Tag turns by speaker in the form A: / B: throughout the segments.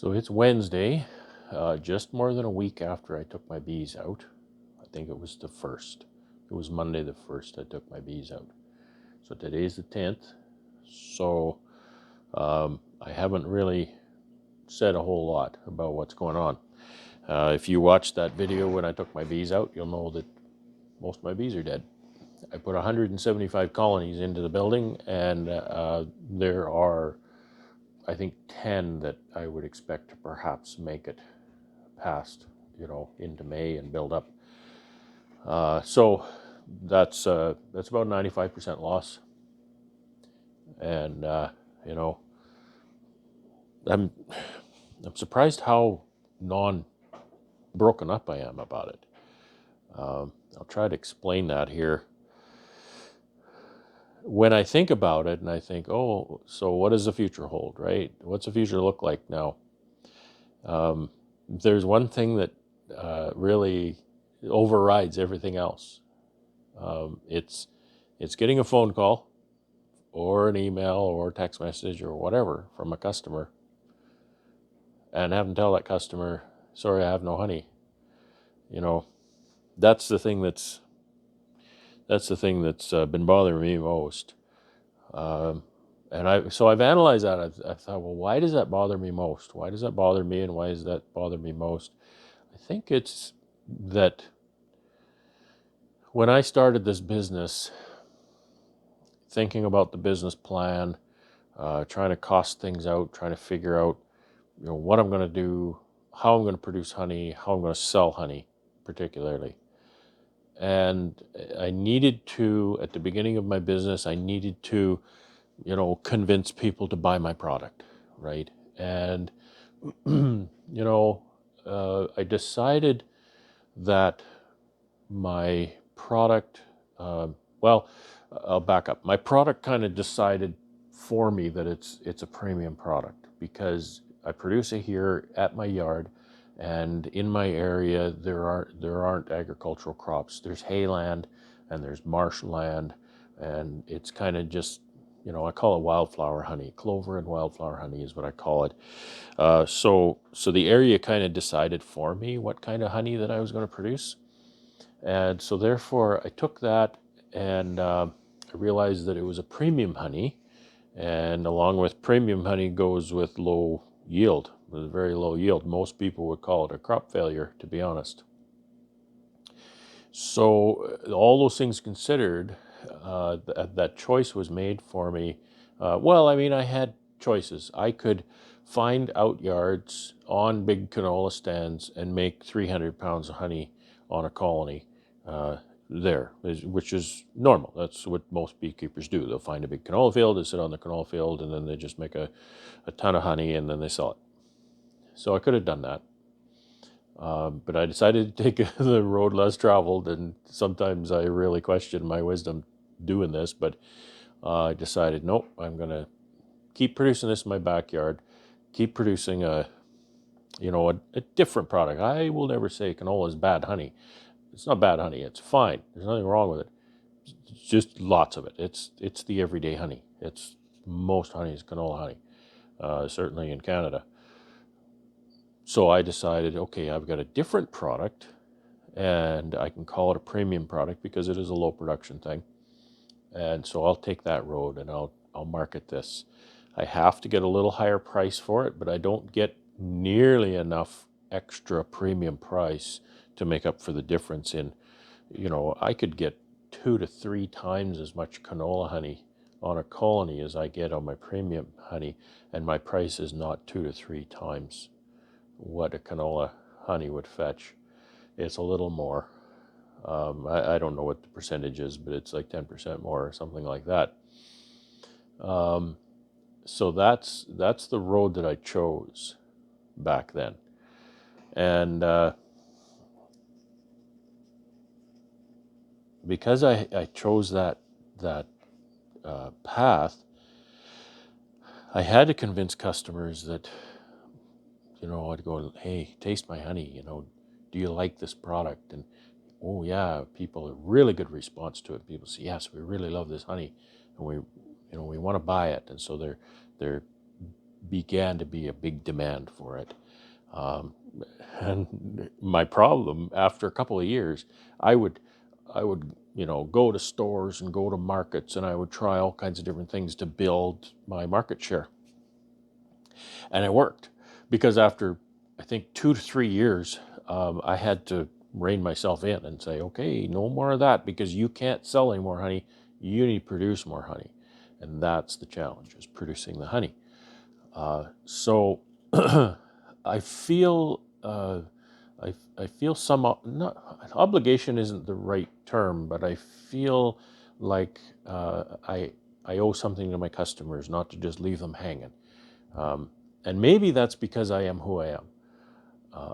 A: So it's Wednesday, just more than a week after I took my bees out. I think it was the 1st. It was Monday the 1st I took my bees out. So today's the 10th. So I haven't really said a whole lot about what's going on. If you watched that video when I took my bees out, you'll know that most of my bees are dead. I put 175 colonies into the building, and there are, I think, 10 that I would expect to perhaps make it past, into May and build up. So that's about 95% loss, and you know, I'm I'm surprised how non-broken up I am about it. I'll try to explain that here. When I think about it, and I think, oh, so what does the future hold, right? What's the future look like now? There's one thing that really overrides everything else. It's getting a phone call or an email or text message or whatever from a customer, and having to tell that customer, sorry, I have no honey. You know, that's the thing that's been bothering me most. So I've analyzed that. I thought, well, why does that bother me most? Why does that bother me, and why does that bother me most? I think it's that when I started this business, thinking about the business plan, trying to cost things out, trying to figure out, what I'm going to do, how I'm going to produce honey, how I'm going to sell honey, particularly. And I needed to, at the beginning of my business, I needed to, convince people to buy my product, right? And, I decided that my product, well, I'll back up. My product kind of decided for me that it's a premium product because I produce it here at my yard, and in my area there aren't agricultural crops. There's hayland and there's marshland, and it's kind of just, I call it wildflower honey. Clover and wildflower honey is what I call it. So the area kind of decided for me what kind of honey that I was going to produce. And so therefore I took that, and I realized that it was a premium honey, and along with premium honey goes with low yield, with very low yield. Most people would call it a crop failure, to be honest. So all those things considered, that choice was made for me. I had choices. I could find out yards on big canola stands and make 300 pounds of honey on a colony which is normal. That's what most beekeepers do. They'll find a big canola field, they sit on the canola field, and then they just make a ton of honey, and then they sell it. So I could have done that. But I decided to take the road less traveled, and sometimes I really question my wisdom doing this, but I decided, nope, I'm going to keep producing this in my backyard, keep producing a different product. I will never say canola is bad honey. It's not bad honey. It's fine. There's nothing wrong with it. It's just lots of it. It's the everyday honey. Most honey is canola honey, certainly in Canada. So I decided, okay, I've got a different product, and I can call it a premium product because it is a low production thing. And so I'll take that road, and I'll market this. I have to get a little higher price for it, but I don't get nearly enough extra premium price to make up for the difference in, I could get 2 to 3 times as much canola honey on a colony as I get on my premium honey, and my price is not 2 to 3 times what a canola honey would fetch. It's a little more. I don't know what the percentage is, but it's like 10% more or something like that. So that's the road that I chose back then. And because I chose that path, I had to convince customers that, I'd go, hey, taste my honey, do you like this product? And oh yeah, people, a really good response to it. People say, yes, we really love this honey, and we want to buy it. And so they're began to be a big demand for it. Um, and my problem, after a couple of years, I would, go to stores and go to markets, and I would try all kinds of different things to build my market share. And it worked, because after, I think, 2 to 3 years, I had to rein myself in and say, okay, no more of that, because you can't sell any more honey. You need to produce more honey. And that's the challenge, is producing the honey. So I feel I feel some not obligation isn't the right term, but I feel like I owe something to my customers, not to just leave them hanging. Um, and maybe that's because I am who I am.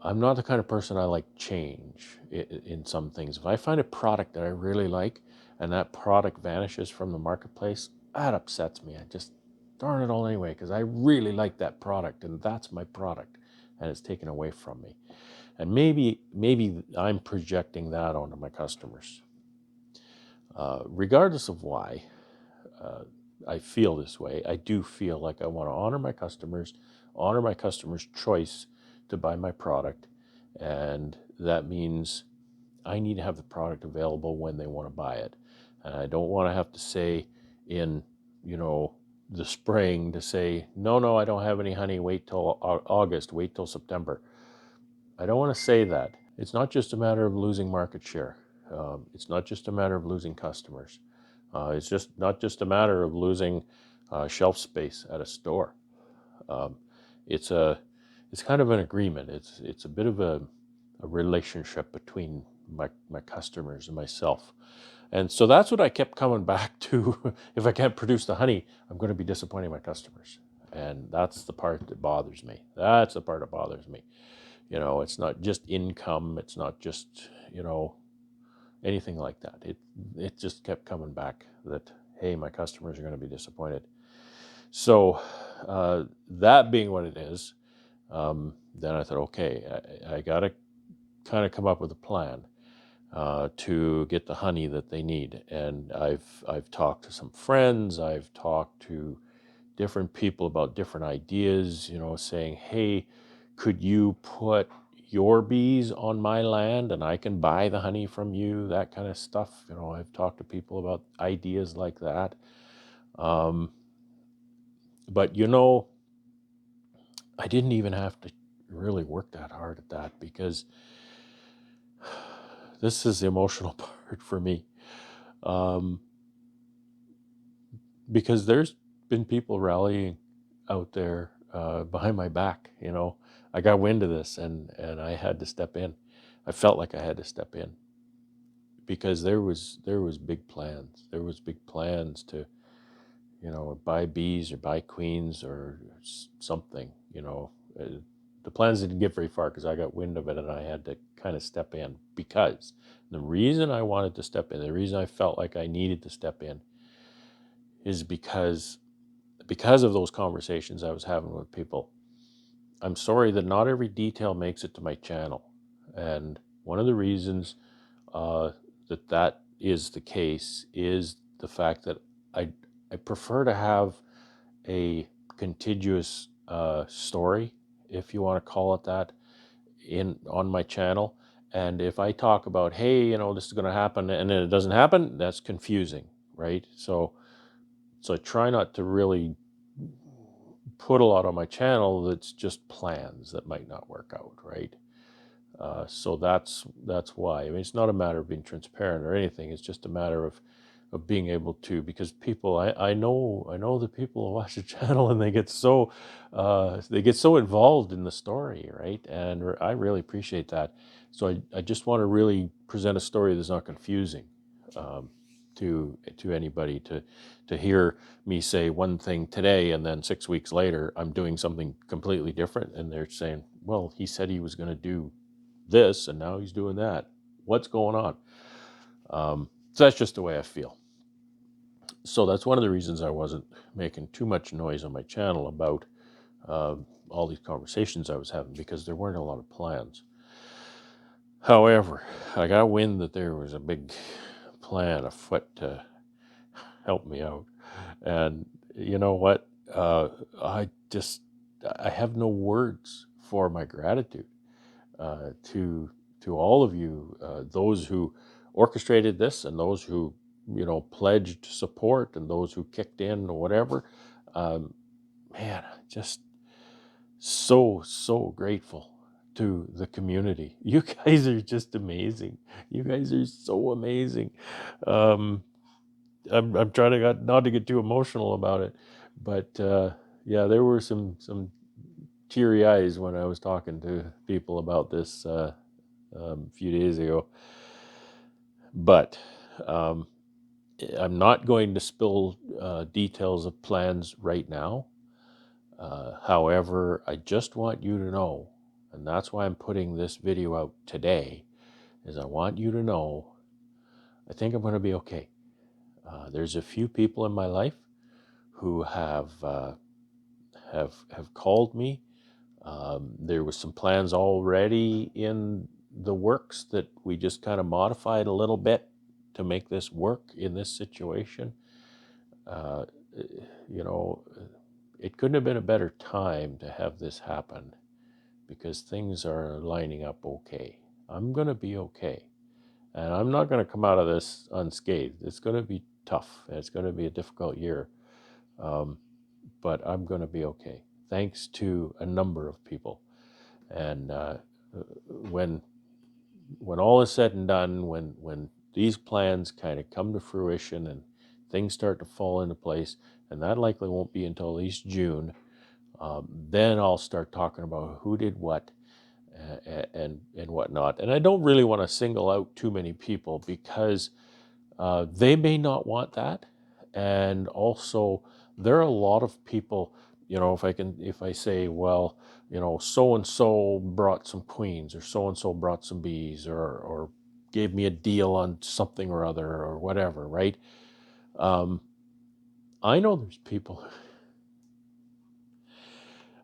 A: I'm not the kind of person I like change in some things. If I find a product that I really like and that product vanishes from the marketplace, that upsets me. I just darn it all anyway, because I really like that product and that's my product, and it's taken away from me. And maybe I'm projecting that onto my customers. Regardless of why I feel this way, I do feel like I want to honor my customers' choice to buy my product, and that means I need to have the product available when they want to buy it. And I don't want to have to say in, you know, the spring to say, no, no, I don't have any honey, wait till August, wait till September. I don't want to say that. It's not just a matter of losing market share. It's not just a matter of losing customers. It's just not just a matter of losing shelf space at a store. Um, it's a it's kind of an agreement. It's a bit of a relationship between my customers and myself. And so that's what I kept coming back to. If I can't produce the honey, I'm going to be disappointing my customers. And that's the part that bothers me. That's the part that bothers me. It's not just income. It's not just, anything like that. It just kept coming back that, hey, my customers are going to be disappointed. So that being what it is, then I thought, okay, I got to kind of come up with a plan to get the honey that they need. And I've talked to some friends. I've talked to different people about different ideas. Saying, hey, could you put your bees on my land and I can buy the honey from you? That kind of stuff. I've talked to people about ideas like that. Um, but I didn't even have to really work that hard at that, because this is the emotional part for me. Um, because there's been people rallying out there behind my back. I got wind of this, and I had to step in. I felt like I had to step in, because there was big plans. There was big plans to buy bees or buy queens or something. The plans didn't get very far, because I got wind of it and I had to kind of step in. Because the reason I wanted to step in, the reason I felt like I needed to step in, is because of those conversations I was having with people. I'm sorry that not every detail makes it to my channel. And one of the reasons that is the case is the fact that I, I prefer to have a contiguous story, if you want to call it that, on my channel. And if I talk about, hey, this is going to happen, and then it doesn't happen, that's confusing, right? So I try not to really put a lot on my channel that's just plans that might not work out, right? So that's why. I mean, it's not a matter of being transparent or anything. It's just a matter of being able to, because people, I know the people who watch the channel, and they get so involved in the story, right? And I really appreciate that. So I just want to really present a story that's not confusing. Um, to anybody, to hear me say one thing today and then 6 weeks later I'm doing something completely different, and they're saying, well, he said he was going to do this and now he's doing that. What's going on? So that's just the way I feel. So that's one of the reasons I wasn't making too much noise on my channel about uh, all these conversations I was having, because there weren't a lot of plans. However, I got wind that there was a big plan afoot to help me out. And you know what? I just I have no words for my gratitude to all of you, those who orchestrated this, and those who pledged support, and those who kicked in or whatever. Um, Man, just so grateful to the community. You guys are just amazing. You guys are so amazing. Um, I'm trying to not to get too emotional about it, but yeah, there were some teary eyes when I was talking to people about this a few days ago. But um, I'm not going to spill details of plans right now. However, I just want you to know, and that's why I'm putting this video out today, is I want you to know I think I'm going to be okay. There's a few people in my life who have called me. There was some plans already in the works that we just kind of modified a little bit to make this work in this situation. Uh, you know, it couldn't have been a better time to have this happen because things are lining up okay. I'm going to be okay. And I'm not going to come out of this unscathed. It's going to be tough. It's going to be a difficult year. Um, but I'm going to be okay. Thanks to a number of people. And when all is said and done, when these plans kind of come to fruition and things start to fall into place, and that likely won't be until at least June, then I'll start talking about who did what and whatnot. And I don't really want to single out too many people because they may not want that. And also, there are a lot of people, if I say, well, so and so brought some queens, or so and so brought some bees, or gave me a deal on something or other, or whatever, right? Um, I know there's people,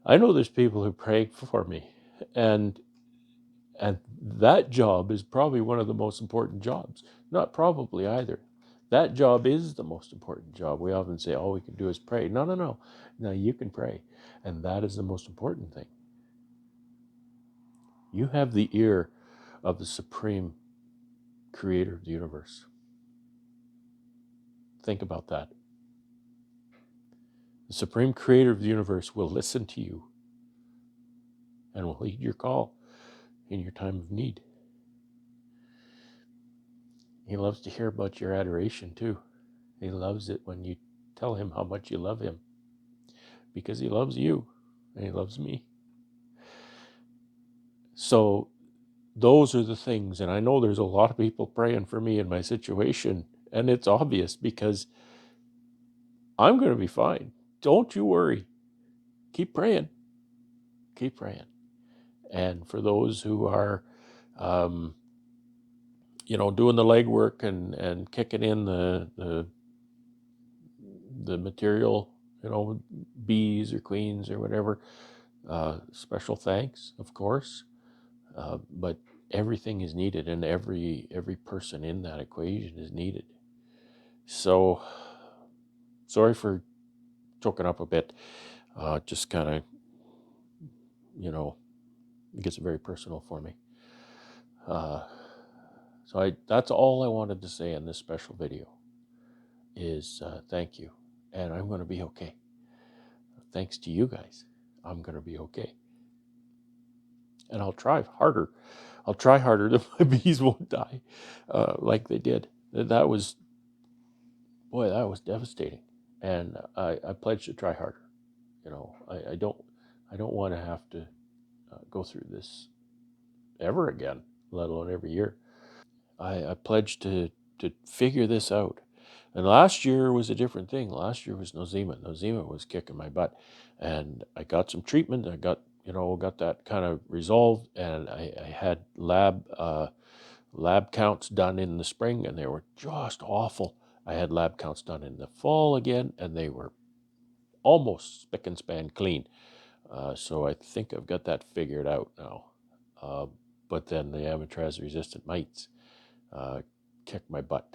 A: who prayed for me, and that job is probably one of the most important jobs. Not probably either. That job is the most important job. We often say, all we can do is pray. No, no, no. No, you can pray. And that is the most important thing. You have the ear of the supreme creator of the universe. Think about that. The supreme creator of the universe will listen to you and will heed your call in your time of need. He loves to hear about your adoration too. He loves it when you tell him how much you love him, because he loves you and he loves me. So those are the things. And I know there's a lot of people praying for me in my situation, and it's obvious because I'm going to be fine. Don't you worry. Keep praying. Keep praying. And for those who are, um, doing the legwork and kicking in the material, bees or queens or whatever, special thanks, of course. But everything is needed, and every person in that equation is needed. So sorry for choking up a bit. Just kind of, it gets very personal for me. So that's all I wanted to say in this special video is thank you. And I'm going to be okay. Thanks to you guys, I'm going to be okay. And I'll try harder. I'll try harder that my bees won't die like they did. That was devastating. And I pledge to try harder. I don't want to have to go through this ever again, let alone every year. I pledged to figure this out. And last year was a different thing. Last year was Nosema. Nosema was kicking my butt. And I got some treatment. I got that kind of resolved. And I had lab counts done in the spring, and they were just awful. I had lab counts done in the fall again, and they were almost spick and span clean. So I think I've got that figured out now. Uh, but then the amatraz-resistant mites kicked my butt.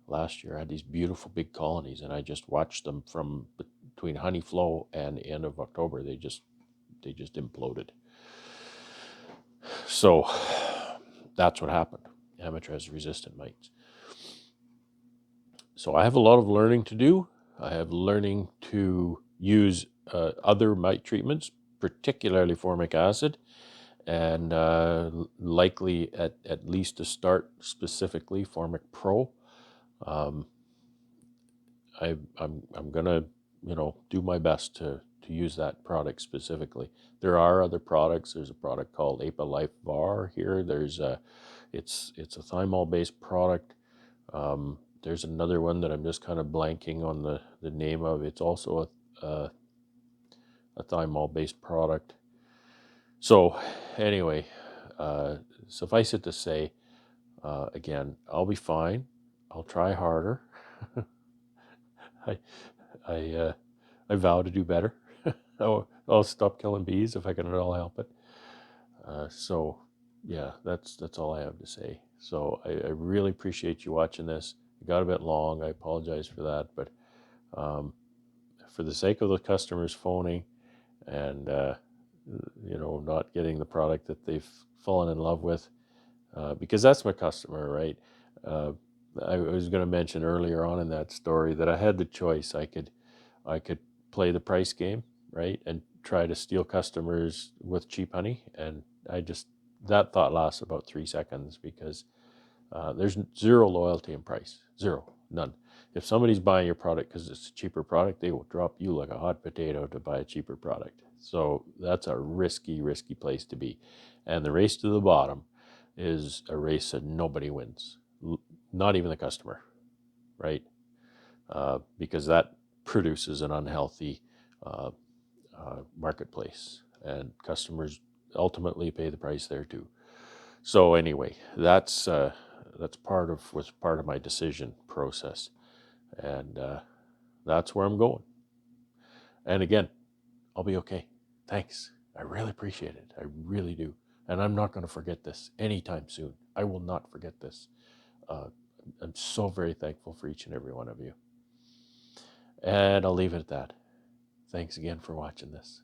A: Last year I had these beautiful big colonies, and I just watched them from between honey flow and the end of October. They just they just imploded. So that's what happened. Amateur has resistant mites. So I have a lot of learning to do. I have learning to use other mite treatments, particularly formic acid, and likely at least to start specifically Formic Pro. Um, I'm gonna do my best to use that product specifically. There are other products. There's a product called Apa Life Var here. It's a thymol based product. There's another one that I'm just kind of blanking on the name of. It's also a thymol based product. So anyway, suffice it to say, again, I'll be fine. I'll try harder. I I I vow to do better. I'll stop killing bees if I can at all help it. So yeah, that's all I have to say. So I really appreciate you watching this. It got a bit long. I apologize for that, but um, for the sake of the customers phoning and not getting the product that they've fallen in love with, because that's my customer, right? Uh, I was going to mention earlier on in that story that I had the choice. I could play the price game, right, and try to steal customers with cheap honey, and that thought lasts about 3 seconds because there's zero loyalty in price, zero, none. If somebody's buying your product because it's a cheaper product, they will drop you like a hot potato to buy a cheaper product. So that's a risky, risky place to be. And the race to the bottom is a race that nobody wins, not even the customer, right? Because that produces an unhealthy uh, marketplace, and customers ultimately pay the price there too. So anyway, that's was part of my decision process, and that's where I'm going. And again, I'll be okay. Thanks. I really appreciate it. I really do. And I'm not going to forget this anytime soon. I will not forget this. Uh, I'm so very thankful for each and every one of you. And I'll leave it at that. Thanks again for watching this.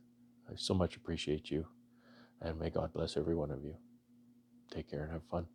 A: I so much appreciate you. And may God bless every one of you. Take care and have fun.